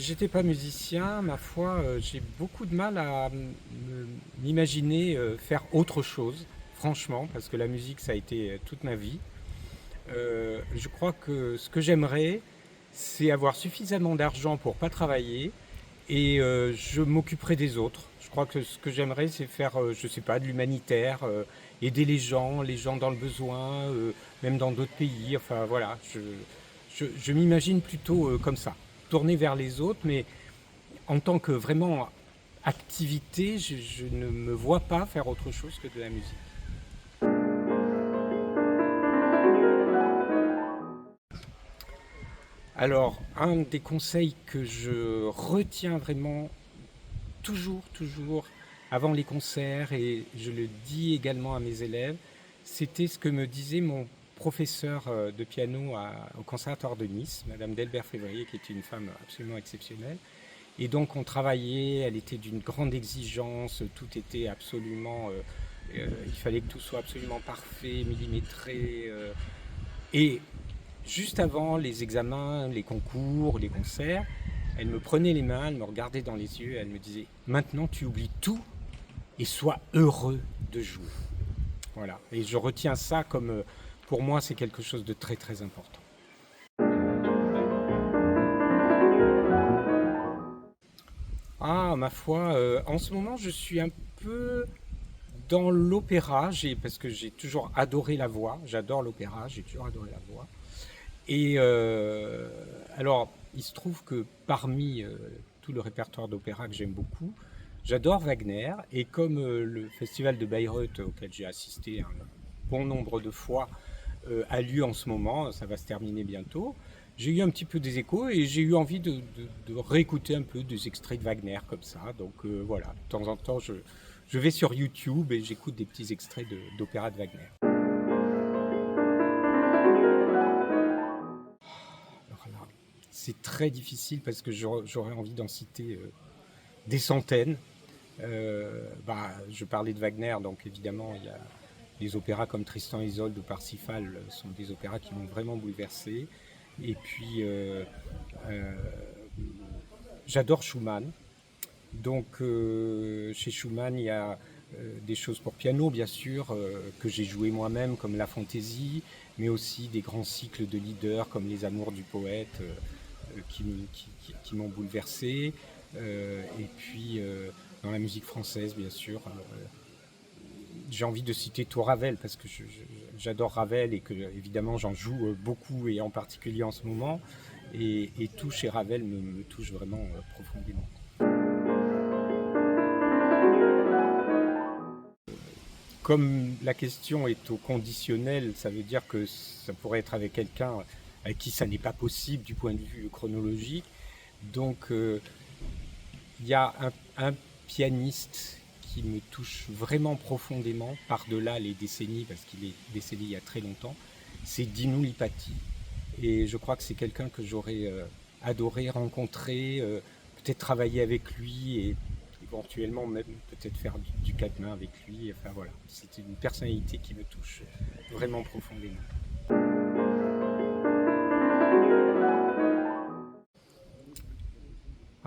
j'étais pas musicien, ma foi, j'ai beaucoup de mal à m'imaginer faire autre chose, franchement, parce que la musique, ça a été toute ma vie. Je crois que ce que j'aimerais, c'est avoir suffisamment d'argent pour pas travailler et je m'occuperai des autres. Je crois que ce que j'aimerais, c'est faire, je sais pas, de l'humanitaire, aider les gens dans le besoin, même dans d'autres pays. Enfin voilà, je m'imagine plutôt comme ça, tourner vers les autres, mais en tant que vraiment activité, je ne me vois pas faire autre chose que de la musique. Alors, un des conseils que je retiens vraiment toujours, avant les concerts, et je le dis également à mes élèves, c'était ce que me disait mon professeur de piano au Conservatoire de Nice, Madame Delbert-Février, qui était une femme absolument exceptionnelle. Et donc on travaillait, elle était d'une grande exigence, tout était absolument, il fallait que tout soit absolument parfait, millimétré. Et juste avant les examens, les concours, les concerts, elle me prenait les mains, elle me regardait dans les yeux, elle me disait: maintenant tu oublies tout et sois heureux de jouer. Voilà. Et je retiens ça comme, pour moi, c'est quelque chose de très important. Ah, ma foi, en ce moment, je suis un peu dans l'opéra, parce que j'ai toujours adoré la voix. J'adore l'opéra, j'ai toujours adoré la voix. Et alors, il se trouve que parmi tout le répertoire d'opéra que j'aime beaucoup, j'adore Wagner. Et comme le festival de Bayreuth, auquel j'ai assisté un bon nombre de fois, a lieu en ce moment, ça va se terminer bientôt, j'ai eu un petit peu des échos et j'ai eu envie de réécouter un peu des extraits de Wagner comme ça. Donc voilà, de temps en temps, je vais sur YouTube et j'écoute des petits extraits d'opéra de Wagner. Alors là, c'est très difficile parce que j'aurais envie d'en citer des centaines. Je parlais de Wagner, donc évidemment, il y a des opéras comme Tristan et Isolde ou Parsifal sont des opéras qui m'ont vraiment bouleversé. Et puis, j'adore Schumann. Donc, chez Schumann, il y a des choses pour piano, bien sûr, que j'ai joué moi-même, comme la fantaisie, mais aussi des grands cycles de leaders comme Les Amours du poète, qui m'ont bouleversé. Et puis, dans la musique française, bien sûr, j'ai envie de citer tout Ravel parce que j'adore Ravel et que évidemment j'en joue beaucoup et en particulier en ce moment. Et tout chez Ravel me touche vraiment profondément. Comme la question est au conditionnel, ça veut dire que ça pourrait être avec quelqu'un avec qui ça n'est pas possible du point de vue chronologique. Donc il y a un pianiste qui me touche vraiment profondément, par-delà les décennies, parce qu'il est décédé il y a très longtemps, c'est Dino Lipati. Et je crois que c'est quelqu'un que j'aurais adoré rencontrer, peut-être travailler avec lui et éventuellement même peut-être faire du quatre mains avec lui. Enfin voilà, c'est une personnalité qui me touche vraiment profondément.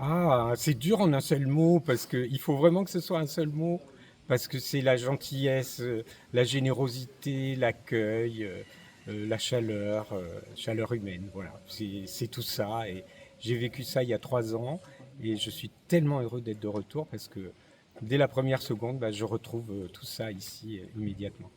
Ah, c'est dur en un seul mot parce qu'il faut vraiment que ce soit un seul mot parce que c'est la gentillesse, la générosité, l'accueil, la chaleur humaine. Voilà, c'est tout ça. Et j'ai vécu ça il y a 3 ans et je suis tellement heureux d'être de retour parce que dès la première seconde, je retrouve tout ça ici immédiatement.